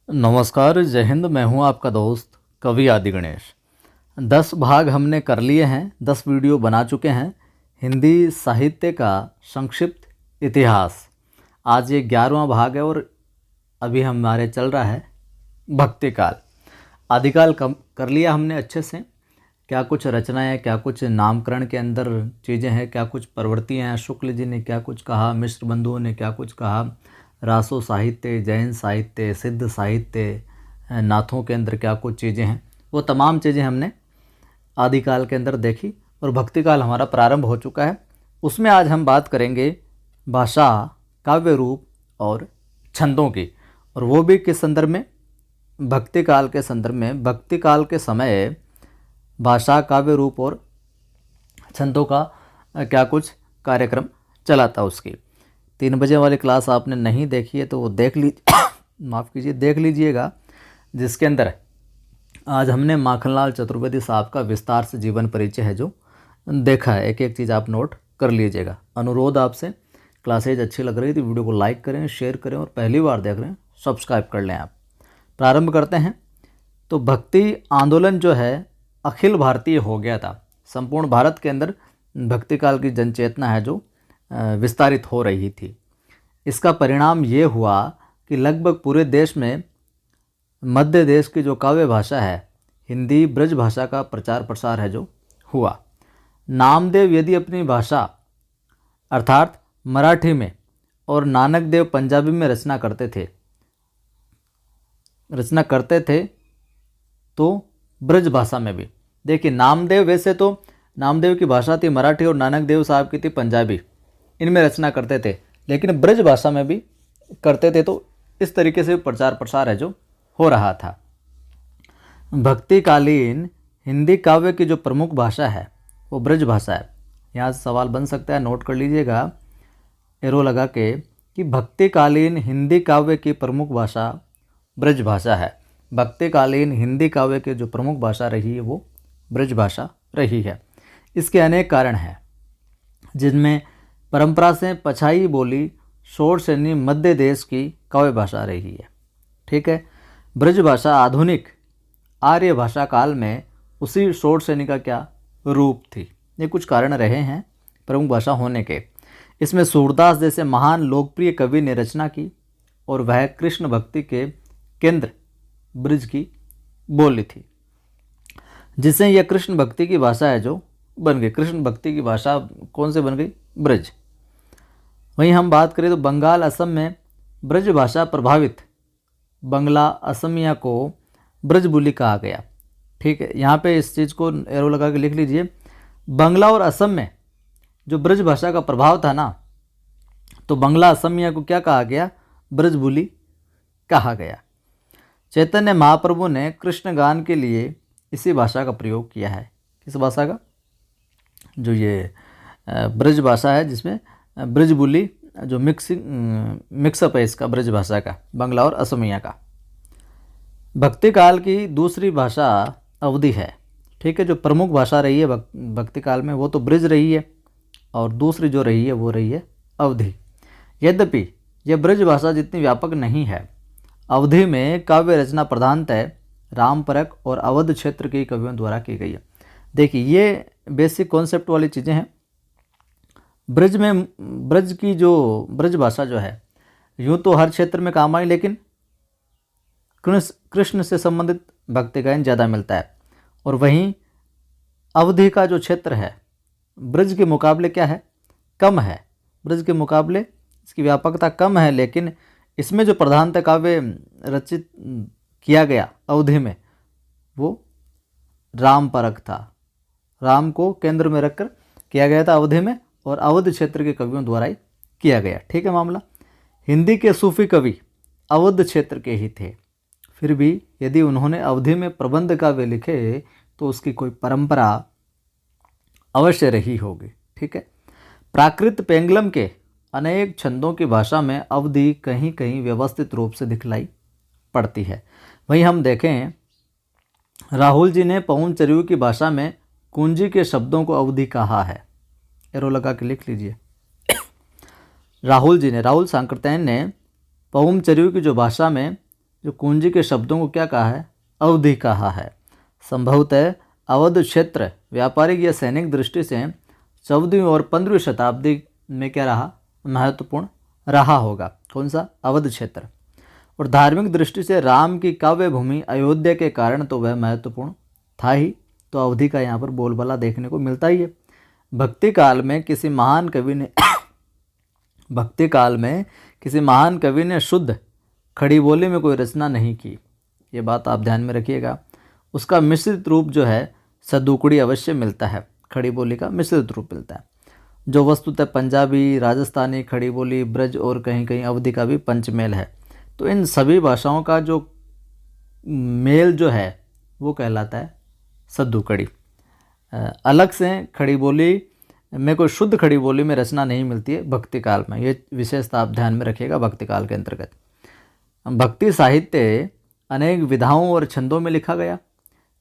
नमस्कार, जय हिंद। मैं हूं आपका दोस्त कवि आदि गणेश। 10 भाग हमने कर लिए हैं, 10 वीडियो बना चुके हैं। हिंदी साहित्य का संक्षिप्त इतिहास, आज ये 11वां भाग है और अभी हमारे चल रहा है भक्ति काल। आदिकाल कम कर लिया हमने अच्छे से। क्या कुछ रचनाएं, क्या कुछ नामकरण के अंदर चीज़ें हैं, क्या कुछ प्रवृत्तियाँ हैं, शुक्ल जी ने क्या कुछ कहा, मिश्र बंधुओं ने क्या कुछ कहा, रासो साहित्य, जैन साहित्य, सिद्ध साहित्य, नाथों के अंदर क्या कुछ चीज़ें हैं, वो तमाम चीज़ें हमने आदिकाल के अंदर देखी और भक्ति काल हमारा प्रारंभ हो चुका है। उसमें आज हम बात करेंगे भाषा, काव्य रूप और छंदों की, और वो भी किस संदर्भ में? भक्ति काल के संदर्भ में। भक्ति काल के समय भाषा, काव्य रूप और छंदों का क्या कुछ कार्यक्रम चला था। उसकी 3 बजे वाली क्लास आपने नहीं देखी है तो वो देख माफ़ कीजिए, देख लीजिएगा, जिसके अंदर आज हमने माखनलाल चतुर्वेदी साहब का विस्तार से जीवन परिचय है जो देखा है। एक एक चीज़ आप नोट कर लीजिएगा। अनुरोध आपसे, क्लासेज अच्छी लग रही थी, वीडियो को लाइक करें, शेयर करें और पहली बार देख रहे हैं सब्सक्राइब कर लें। आप प्रारंभ करते हैं। तो भक्ति आंदोलन जो है अखिल भारतीय हो गया था। संपूर्ण भारत के अंदर भक्ति काल की जनचेतना है जो विस्तारित हो रही थी। इसका परिणाम ये हुआ कि लगभग पूरे देश में मध्य देश की जो काव्य भाषा है, हिंदी ब्रज भाषा का प्रचार प्रसार है जो हुआ। नामदेव यदि अपनी भाषा अर्थात मराठी में और नानक देव पंजाबी में रचना करते थे तो ब्रज भाषा में भी। देखिए, नामदेव, वैसे तो नामदेव की भाषा थी मराठी और नानक देव साहब की थी पंजाबी, इनमें रचना करते थे, लेकिन ब्रज भाषा में भी करते थे। तो इस तरीके से प्रचार प्रसार है जो हो रहा था। भक्तिकालीन हिंदी काव्य की जो प्रमुख भाषा है वो ब्रज भाषा है। यहाँ से सवाल बन सकता है, नोट कर लीजिएगा एरो लगा के, कि भक्तिकालीन हिंदी काव्य की प्रमुख भाषा ब्रज भाषा है। भक्तिकालीन हिंदी काव्य की जो प्रमुख भाषा रही है वो ब्रज भाषा रही है। इसके अनेक कारण हैं, जिनमें परंपरा से पछाई बोली शोरसेनी मध्य देश की काव्य भाषा रही है। ठीक है। ब्रज भाषा आधुनिक आर्य भाषा काल में उसी शोरसेनी का क्या रूप थी। ये कुछ कारण रहे हैं प्रमुख भाषा होने के। इसमें सूरदास जैसे महान लोकप्रिय कवि ने रचना की और वह कृष्ण भक्ति के केंद्र ब्रज की बोली थी, जिससे यह कृष्ण भक्ति की भाषा है जो बन गई। कृष्ण भक्ति की भाषा कौन से बन गई? ब्रज। वहीं हम बात करें तो बंगाल, असम में ब्रज भाषा प्रभावित बंगला असमिया को ब्रजबुली कहा गया। ठीक है, यहाँ पे इस चीज़ को एरो लगा के लिख लीजिए। बंगला और असम में जो ब्रज भाषा का प्रभाव था ना, तो बंगला असमिया को क्या कहा गया? ब्रजबुली कहा गया। चैतन्य महाप्रभु ने कृष्ण गान के लिए इसी भाषा का प्रयोग किया है। किस भाषा का? जो ये ब्रज भाषा है, जिसमें ब्रजबुली जो मिक्सअप है इसका, ब्रज भाषा का, बंगला और असमिया का। भक्ति काल की दूसरी भाषा अवधी है। ठीक है, जो प्रमुख भाषा रही है भक्ति काल में वो तो ब्रज रही है, और दूसरी जो रही है वो रही है अवधी। यद्यपि यह ब्रज भाषा जितनी व्यापक नहीं है, अवधि में काव्य रचना प्रधानतः रामपरक और अवध क्षेत्र के कवियों द्वारा की गई है। देखिए, ये बेसिक कॉन्सेप्ट वाली चीज़ें हैं। ब्रज में, ब्रज की जो ब्रज भाषा जो है यूँ तो हर क्षेत्र में काम आई, लेकिन कृष्ण से संबंधित भक्ति गायन ज़्यादा मिलता है। और वहीं अवधि का जो क्षेत्र है ब्रज के मुकाबले क्या है? कम है। ब्रज के मुकाबले इसकी व्यापकता कम है, लेकिन इसमें जो प्रधानतः काव्य रचित किया गया अवधि में वो रामपरक था। राम को केंद्र में रखकर किया गया था अवधि में, और अवध क्षेत्र के कवियों द्वारा ही किया गया। ठीक है मामला। हिंदी के सूफी कवि अवध क्षेत्र के ही थे, फिर भी यदि उन्होंने अवधि में प्रबंध काव्य लिखे तो उसकी कोई परंपरा अवश्य रही होगी। ठीक है। प्राकृत पेंगलम के अनेक छंदों की भाषा में अवधि कहीं कहीं व्यवस्थित रूप से दिखलाई पड़ती है। वहीं हम देखें, राहुल जी ने पवन चरियू की भाषा में कुंजी के शब्दों को अवधि कहा है। एरो लगा के लिख लीजिए। राहुल सांकृत्यायन ने पहुम चरियू की जो भाषा में जो कुंजी के शब्दों को क्या कहा है? अवधि कहा है। संभवतः अवध क्षेत्र व्यापारिक या सैनिक दृष्टि से 14वीं और 15वीं शताब्दी में क्या रहा? महत्वपूर्ण रहा होगा। कौन सा? अवध क्षेत्र। और धार्मिक दृष्टि से राम की काव्य भूमि अयोध्या के कारण तो वह महत्वपूर्ण था ही। तो अवधि का यहाँ पर बोलबाला देखने को मिलता ही है। भक्ति काल में किसी महान कवि ने शुद्ध खड़ी बोली में कोई रचना नहीं की। ये बात आप ध्यान में रखिएगा। उसका मिश्रित रूप जो है सदुकड़ी अवश्य मिलता है। खड़ी बोली का मिश्रित रूप मिलता है, जो वस्तुतः पंजाबी, राजस्थानी खड़ी बोली, ब्रज और कहीं कहीं अवधि का भी पंचमेल है। तो इन सभी भाषाओं का जो मेल जो है वो कहलाता है सद्दुकड़ी। अलग से खड़ी बोली में कोई शुद्ध खड़ी बोली में रचना नहीं मिलती है भक्ति काल में। ये विशेषता आप ध्यान में रखिएगा भक्ति काल के अंतर्गत। भक्ति साहित्य अनेक विधाओं और छंदों में लिखा गया,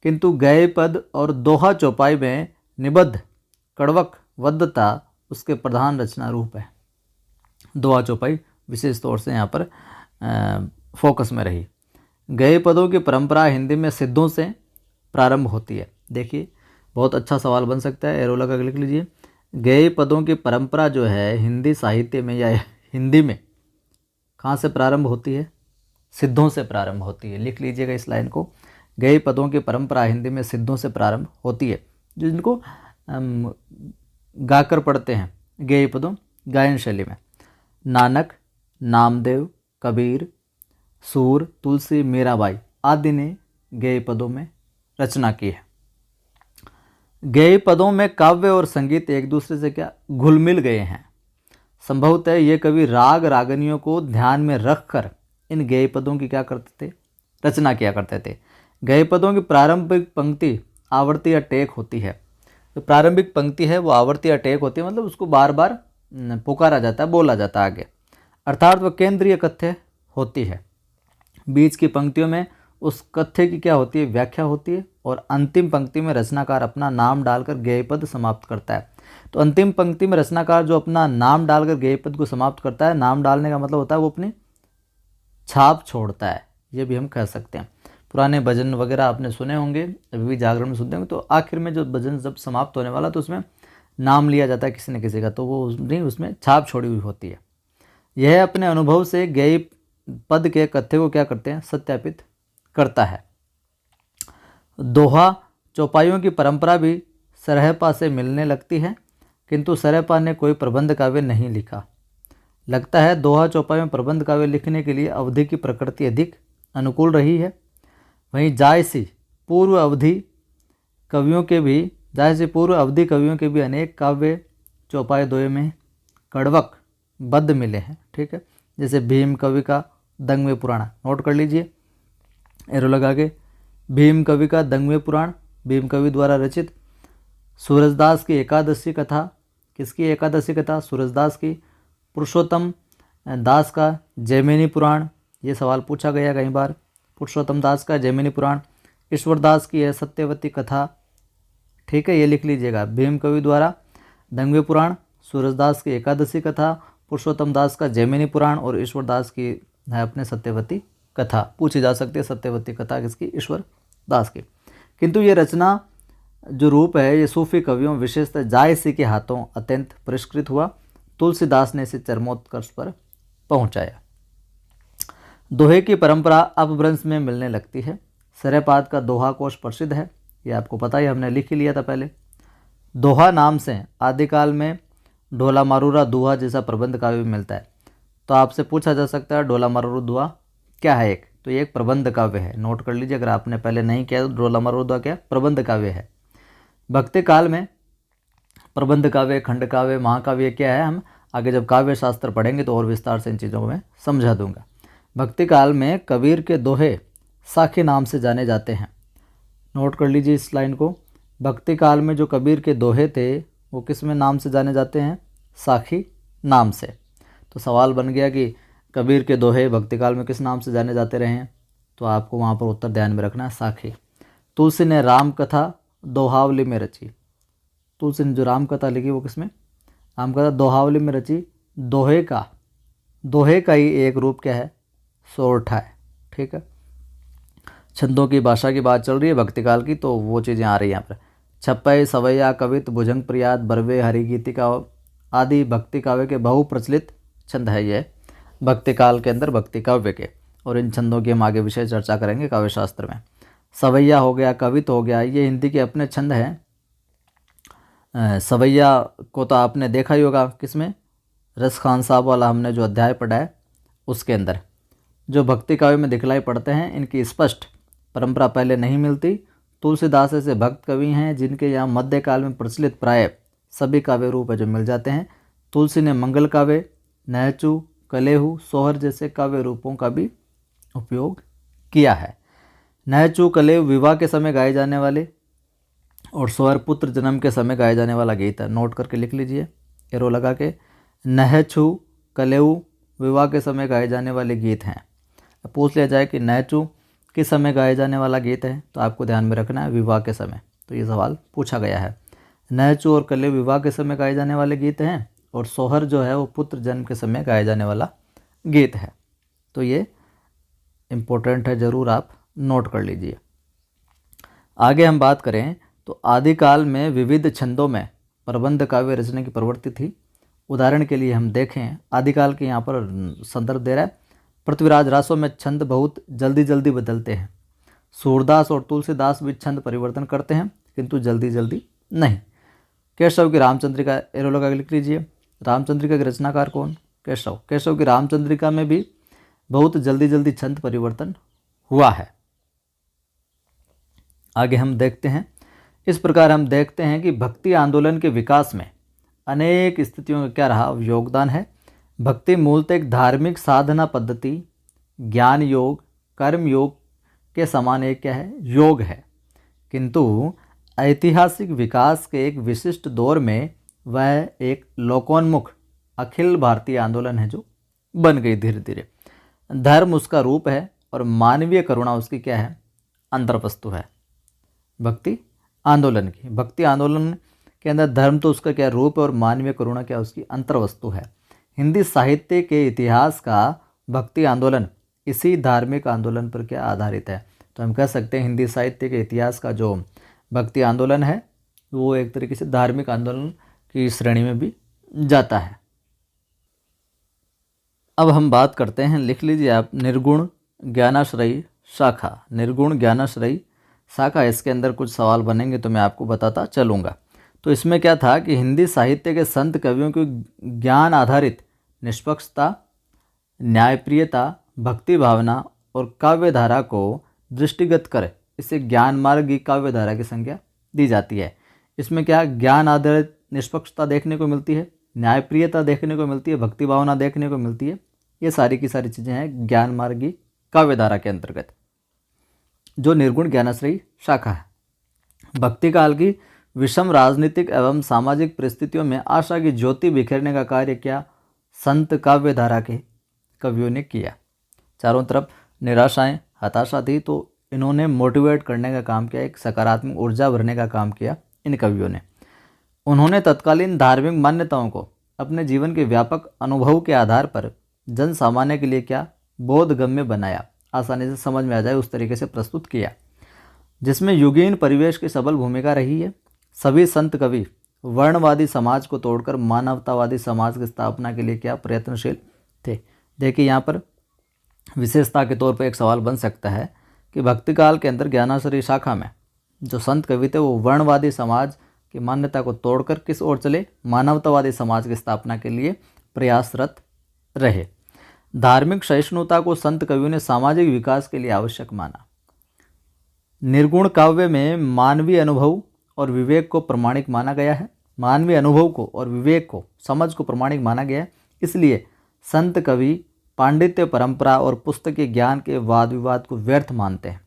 किंतु गए पद और दोहा चौपाई में निबद्ध कड़वक वद्धता उसके प्रधान रचना रूप है। दोहा चौपाई विशेष तौर से यहाँ पर फोकस में रही। गए पदों की परंपरा हिंदी में सिद्धों से प्रारंभ होती है। देखिए बहुत अच्छा सवाल बन सकता है, एरो लगा के लिख लीजिए। गए पदों की परंपरा जो है हिंदी साहित्य में या हिंदी में कहाँ से प्रारंभ होती है? सिद्धों से प्रारंभ होती है। लिख लीजिएगा इस लाइन को। गए पदों की परंपरा हिंदी में सिद्धों से प्रारंभ होती है, जो जिनको गाकर पढ़ते हैं गेय पदों गायन शैली में। नानक, नामदेव, कबीर, सूर, तुलसी, मीराबाई आदि ने गेय पदों में रचना की है। गेय पदों में काव्य और संगीत एक दूसरे से क्या घुल मिल गए हैं। संभवतः ये कवि राग रागनियों को ध्यान में रखकर इन गेय पदों की क्या करते थे? रचना किया करते थे। गेय पदों की प्रारंभिक पंक्ति आवर्ती या टेक होती है। जो प्रारंभिक पंक्ति है वो आवर्ती या टेक होती है, मतलब उसको बार बार पुकारा जाता है, बोला जाता है आगे, अर्थात वह केंद्रीय कथ्य होती है। बीच की पंक्तियों में उस कथ्य की क्या होती है? व्याख्या होती है। और अंतिम पंक्ति में रचनाकार अपना नाम डालकर गेय पद समाप्त करता है। तो अंतिम पंक्ति में रचनाकार जो अपना नाम डालकर गेय पद को समाप्त करता है, नाम डालने का मतलब होता है वो अपनी छाप छोड़ता है, ये भी हम कह सकते हैं। पुराने भजन वगैरह आपने सुने होंगे, अभी भी जागरण में सुनते होंगे, तो आखिर में जो भजन जब समाप्त होने वाला तो उसमें नाम लिया जाता है किसी न किसी का, तो वो नहीं उसमें छाप छोड़ी हुई होती है। यह अपने अनुभव से गेय पद के कथ्य को क्या करते हैं? सत्यापित करता है। दोहा चौपाइयों की परंपरा भी सरहपा से मिलने लगती है, किंतु सरहपा ने कोई प्रबंध काव्य नहीं लिखा। लगता है दोहा चौपाई में प्रबंध काव्य लिखने के लिए अवधि की प्रकृति अधिक अनुकूल रही है। वहीं जायसी पूर्व अवधि कवियों के भी अनेक काव्य चौपाई दोहे में कड़वक बद्ध मिले हैं। ठीक है, जैसे भीम कवि का दंगवे पुराण, नोट कर लीजिए एरो लगा के। भीम कवि का दंगवे पुराण भीम कवि द्वारा रचित। सूरजदास की एकादशी कथा, किसकी एकादशी कथा? सूरजदास की। पुरुषोत्तम दास का जैमिनी पुराण, ये सवाल पूछा गया कई बार। पुरुषोत्तम दास का जैमिनी पुराण। ईश्वरदास की है सत्यवती कथा। ठीक है, ये लिख लीजिएगा। भीम कवि द्वारा दंगवे पुराण, सूरजदास की एकादशी कथा, पुरुषोत्तम दास का जैमिनी पुराण और ईश्वरदास की है अपने सत्यवती कथा। पूछी जा सकती है सत्यवती कथा किसकी? ईश्वर दास की। किंतु ये रचना जो रूप है ये सूफी कवियों विशेषतः जायसी के हाथों अत्यंत परिष्कृत हुआ। तुलसीदास ने इसे चरमोत्कर्ष पर पहुंचाया। दोहे की परंपरा अपभ्रंश में मिलने लगती है। सरहपाद का दोहा कोश प्रसिद्ध है, ये आपको पता ही, हमने लिख ही लिया था पहले। दोहा नाम से आदिकाल में ढोला मारूरा दुहा जैसा प्रबंध काव्य भी मिलता है। तो आपसे पूछा जा सकता है ढोला मारूरा दुहा क्या है? तो ये एक प्रबंध काव्य है, नोट कर लीजिए अगर आपने पहले नहीं किया तो। ढोला मारूरा दुहा क्या? प्रबंध काव्य है। भक्ति काल में प्रबंध काव्य, खंड काव्य, महाकाव्य क्या है, हम आगे जब काव्य शास्त्र पढ़ेंगे तो और विस्तार से इन चीज़ों को मैं समझा दूंगा। भक्ति काल में कबीर के दोहे साखी नाम से जाने जाते हैं। नोट कर लीजिए इस लाइन को। भक्ति काल में जो कबीर के दोहे थे वो किस में नाम से जाने जाते हैं? साखी नाम से। तो सवाल बन गया कि कबीर के दोहे भक्ति काल में किस नाम से जाने जाते रहे हैं? तो आपको वहाँ पर उत्तर ध्यान में रखना है, साखी। तुलसी ने राम कथा दोहावली में रची। तुलसी ने जो राम कथा लिखी वो किसमें? राम कथा दोहावली में रची। दोहे का ही एक रूप क्या है? सोरठा है। ठीक है। छंदों की भाषा की बात चल रही है भक्ति काल की, तो वो चीज़ें आ रही हैं यहाँ पर। छप्पय, सवैया, कवित, भुजंग प्रियात, बरवे, हरिगीतिका आदि भक्ति काव्य के बहुप्रचलित छंद है ये भक्ति काल के अंदर भक्ति काव्य के, और इन छंदों की हम आगे विषय चर्चा करेंगे काव्य शास्त्र में। सवैया हो गया, कवित हो गया, ये हिंदी के अपने छंद हैं। सवैया को तो आपने देखा ही होगा किसमें, रस खान साहब वाला हमने जो अध्याय पढ़ा है उसके अंदर। जो भक्ति काव्य में दिखलाई पड़ते हैं इनकी स्पष्ट परंपरा पहले नहीं मिलती। तुलसीदास ऐसे भक्त कवि हैं जिनके यहाँ मध्यकाल में प्रचलित प्राय सभी काव्य रूप है जो मिल जाते हैं। तुलसी ने मंगल काव्य, नहचु, कलेहू, सोहर जैसे काव्य रूपों का भी उपयोग किया है। नहचु, कलेहू विवाह के समय गाए जाने वाले, और सोहर पुत्र जन्म के समय गाया जाने वाला गीत है। नोट करके लिख लीजिए एरो लगा के। नहचु, कलेहू विवाह के समय गाए जाने वाले गीत हैं। पूछ लिया जाए कि नहचु किस समय गाया जाने वाला गीत है, तो आपको ध्यान में रखना है विवाह के समय, तो ये सवाल पूछा गया है। नहचु और कलेहू विवाह के समय गाए जाने वाले गीत हैं, और सोहर जो है वो पुत्र जन्म के समय गाया जाने वाला गीत है। तो ये इम्पोर्टेंट है, ज़रूर आप नोट कर लीजिए। आगे हम बात करें तो आदिकाल में विविध छंदों में प्रबंध काव्य रचना की प्रवृत्ति थी। उदाहरण के लिए हम देखें, आदिकाल के यहाँ पर संदर्भ दे रहा है, पृथ्वीराज रासों में छंद बहुत जल्दी जल्दी बदलते हैं। सूरदास और तुलसीदास भी छंद परिवर्तन करते हैं, किंतु जल्दी जल्दी नहीं। केशव की रामचंद्रिका एरो लगा के लिख लीजिए। रामचंद्रिका के रचनाकार कौन? केशव। केशव की रामचंद्रिका में भी बहुत जल्दी जल्दी छंद परिवर्तन हुआ है। आगे हम देखते हैं, इस प्रकार हम देखते हैं कि भक्ति आंदोलन के विकास में अनेक स्थितियों का क्या रहा योगदान है। भक्ति मूलतः एक धार्मिक साधना पद्धति, ज्ञान योग, कर्म योग के समान एक क्या है योग है, किंतु ऐतिहासिक विकास के एक विशिष्ट दौर में वह एक लोकोन्मुख अखिल भारतीय आंदोलन है जो बन गई धीरे धीरे। धर्म उसका रूप है और मानवीय करुणा उसकी क्या है अंतर्वस्तु है। भक्ति आंदोलन की, भक्ति आंदोलन के अंदर धर्म तो उसका क्या रूप है और मानवीय करुणा क्या उसकी अंतर्वस्तु है। हिंदी साहित्य के इतिहास का भक्ति आंदोलन इसी धार्मिक आंदोलन पर क्या आधारित है। तो हम कह सकते हैं हिंदी साहित्य के इतिहास का जो भक्ति आंदोलन है वो एक तरीके से धार्मिक आंदोलन की श्रेणी में भी जाता है। अब हम बात करते हैं, लिख लीजिए आप, निर्गुण ज्ञानाश्रयी शाखा। निर्गुण ज्ञानाश्रयी शाखा, इसके अंदर कुछ सवाल बनेंगे तो मैं आपको बताता चलूँगा। तो इसमें क्या था कि हिंदी साहित्य के संत कवियों की ज्ञान आधारित निष्पक्षता, न्यायप्रियता, भक्ति भावना और काव्यधारा को दृष्टिगत कर इसे ज्ञान मार्गी काव्यधारा की संज्ञा दी जाती है। इसमें क्या ज्ञान आधारित निष्पक्षता देखने को मिलती है, न्यायप्रियता देखने को मिलती है, भक्ति भावना देखने को मिलती है। ये सारी की सारी चीज़ें हैं ज्ञान मार्गी काव्यधारा के अंतर्गत, जो निर्गुण ज्ञानाश्रयी शाखा है। भक्ति काल की विषम राजनीतिक एवं सामाजिक परिस्थितियों में आशा की ज्योति बिखेरने का कार्य क्या संत काव्यधारा के कवियों ने किया। चारों तरफ निराशाएं, हताशा थी, तो इन्होंने मोटिवेट करने का काम किया, एक सकारात्मक ऊर्जा भरने का काम किया इन कवियों ने। उन्होंने तत्कालीन धार्मिक मान्यताओं को अपने जीवन के व्यापक अनुभव के आधार पर जन सामान्य के लिए क्या बोधगम्य बनाया, आसानी से समझ में आ जाए उस तरीके से प्रस्तुत किया, जिसमें युगीन परिवेश की सबल भूमिका रही है। सभी संत कवि वर्णवादी समाज को तोड़कर मानवतावादी समाज की स्थापना के लिए क्या प्रयत्नशील थे। देखिए यहाँ पर विशेषता के तौर पर एक सवाल बन सकता है कि भक्ति काल के अंदर ज्ञानाश्रयी शाखा में जो संत कवि थे वो वर्णवादी समाज की मान्यता को तोड़कर किस ओर चले, मानवतावादी समाज की स्थापना के लिए प्रयासरत रहे। धार्मिक सहिष्णुता को संत कवियों ने सामाजिक विकास के लिए आवश्यक माना। निर्गुण काव्य में मानवीय अनुभव और विवेक को प्रमाणिक माना गया है। मानवीय अनुभव को और विवेक को, समझ को प्रमाणिक माना गया है, इसलिए संत कवि पांडित्य परंपरा और पुस्तकीय ज्ञान के वाद विवाद को व्यर्थ मानते हैं।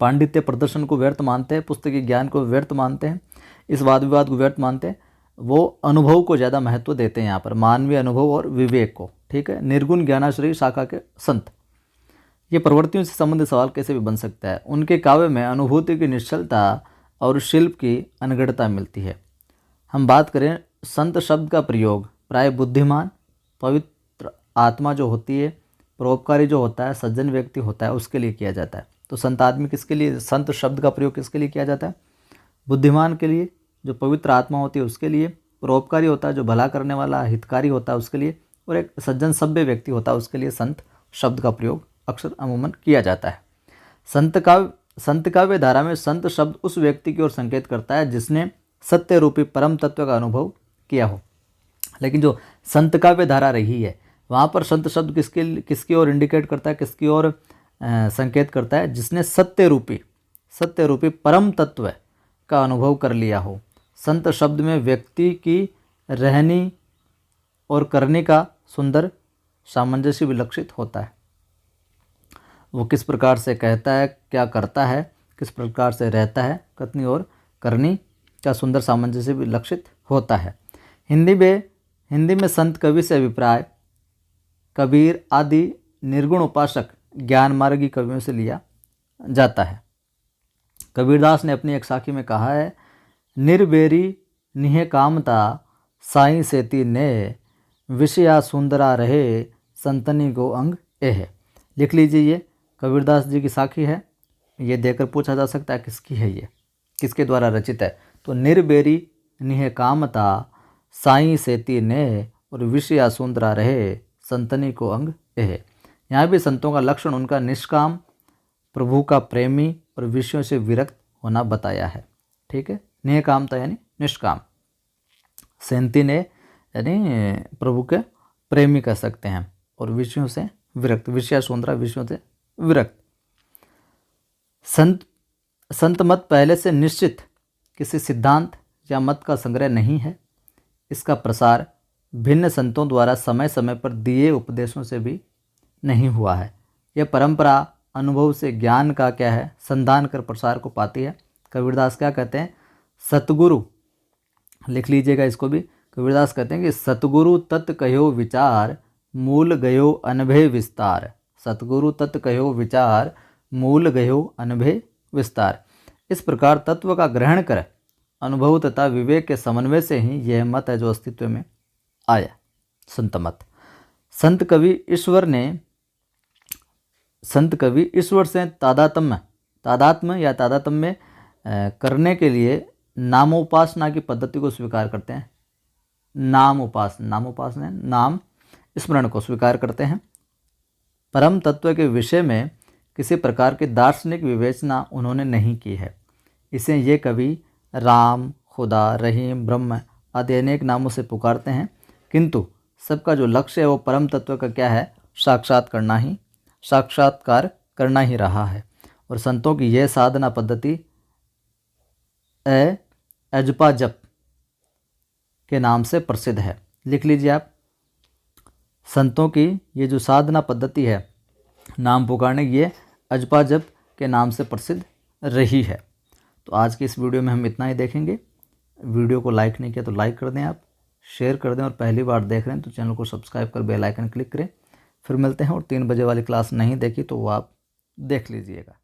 पांडित्य प्रदर्शन को व्यर्थ मानते हैं, पुस्तकीय ज्ञान को व्यर्थ मानते हैं, इस वाद विवाद को व्यर्थ मानते हैं। वो अनुभव को ज़्यादा महत्व देते हैं यहाँ पर, मानवीय अनुभव और विवेक को। ठीक है, निर्गुण ज्ञानाश्रयी शाखा के संत, ये प्रवृत्तियों से संबंधित सवाल कैसे भी बन सकता है। उनके काव्य में अनुभूति की निश्चलता और शिल्प की अनगढ़ता मिलती है। हम बात करें संत शब्द का प्रयोग प्राय बुद्धिमान, पवित्र आत्मा जो होती है, परोपकारी जो होता है, सज्जन व्यक्ति होता है, उसके लिए किया जाता है। तो संत आदमी किसके लिए, संत शब्द का प्रयोग किसके लिए किया जाता है? बुद्धिमान के लिए, जो पवित्र आत्मा होती है उसके लिए। परोपकारी होता है, जो भला करने वाला हितकारी होता है उसके लिए। और एक सज्जन सभ्य व्यक्ति होता है उसके लिए संत शब्द का प्रयोग अक्सर अमूमन किया जाता है। संत काव्य धारा में संत शब्द उस व्यक्ति की ओर संकेत करता है जिसने सत्य रूपी परम तत्व का अनुभव किया हो। लेकिन जो संत काव्य धारा रही है वहाँ पर संत शब्द किसकी ओर इंडिकेट करता है, किसकी ओर संकेत करता है? जिसने सत्य रूपी परम तत्व का अनुभव कर लिया हो। संत शब्द में व्यक्ति की रहनी और करने का सुंदर सामंजस्य विलक्षित होता है। वो किस प्रकार से कहता है, क्या करता है, किस प्रकार से रहता है, कथनी और करनी का सुंदर सामंजस्य विलक्षित होता है। हिंदी में संत कवि से अभिप्राय कबीर आदि निर्गुण उपासक ज्ञान मार्गी कवियों से लिया जाता है। कबीरदास ने अपनी एक साखी में कहा है, निर्बेरी निह कामता साई सेती ने विषया सुंदरा रहे संतनी को अंग एह। लिख लीजिए, ये कबीरदास जी की साखी है। ये देकर पूछा जा सकता है किसकी है, ये किसके द्वारा रचित है? तो निर्बेरी निह कामता साई सेती ने और विषया सुंदरा रहे संतनी को अंग एह। यहाँ भी संतों का लक्षण उनका निष्काम, प्रभु का प्रेमी और विषयों से विरक्त होना बताया है। ठीक है, निह कामता यानी निष्काम, सेंती ने यानी प्रभु के प्रेमी कह सकते हैं, और विषयों से विरक्त, विषया सुंदरा विषयों से विरक्त। संत मत पहले से निश्चित किसी सिद्धांत या मत का संग्रह नहीं है। इसका प्रसार भिन्न संतों द्वारा समय समय पर दिए उपदेशों से भी नहीं हुआ है। यह परंपरा अनुभव से ज्ञान का क्या है, संधान कर प्रसार को पाती है। कबीरदास क्या कहते हैं? सतगुरु, लिख लीजिएगा इसको भी। कबीरदास कहते हैं कि सतगुरु तत् कहो विचार मूल गयो अनभय विस्तार। सतगुरु तत् कहो विचार मूल गयो अनभय विस्तार। इस प्रकार तत्व का ग्रहण कर अनुभव तथा विवेक के समन्वय से ही यह मत है जो अस्तित्व में आया, संत मत। संत कवि ईश्वर से तादात्म्य करने के लिए नामोपासना की पद्धति को स्वीकार करते हैं। नामोपासना नाम स्मरण को स्वीकार करते हैं। परम तत्व के विषय में किसी प्रकार की दार्शनिक विवेचना उन्होंने नहीं की है। इसे ये कवि राम, खुदा, रहीम, ब्रह्म आदि अनेक नामों से पुकारते हैं, किंतु सबका जो लक्ष्य है वो परम तत्व का क्या है? साक्षात्कार करना ही रहा है। और संतों की यह साधना पद्धति अजपा जप के नाम से प्रसिद्ध है। लिख लीजिए आप, संतों की ये जो साधना पद्धति है नाम पुकारने की, ये अजपा जप के नाम से प्रसिद्ध रही है। तो आज की इस वीडियो में हम इतना ही देखेंगे। वीडियो को लाइक नहीं किया तो लाइक कर दें, आप शेयर कर दें, और पहली बार देख रहे हैं तो चैनल को सब्सक्राइब कर बेल आइकन क्लिक करें। फिर मिलते हैं। और 3 बजे वाली क्लास नहीं देखी तो वो आप देख लीजिएगा।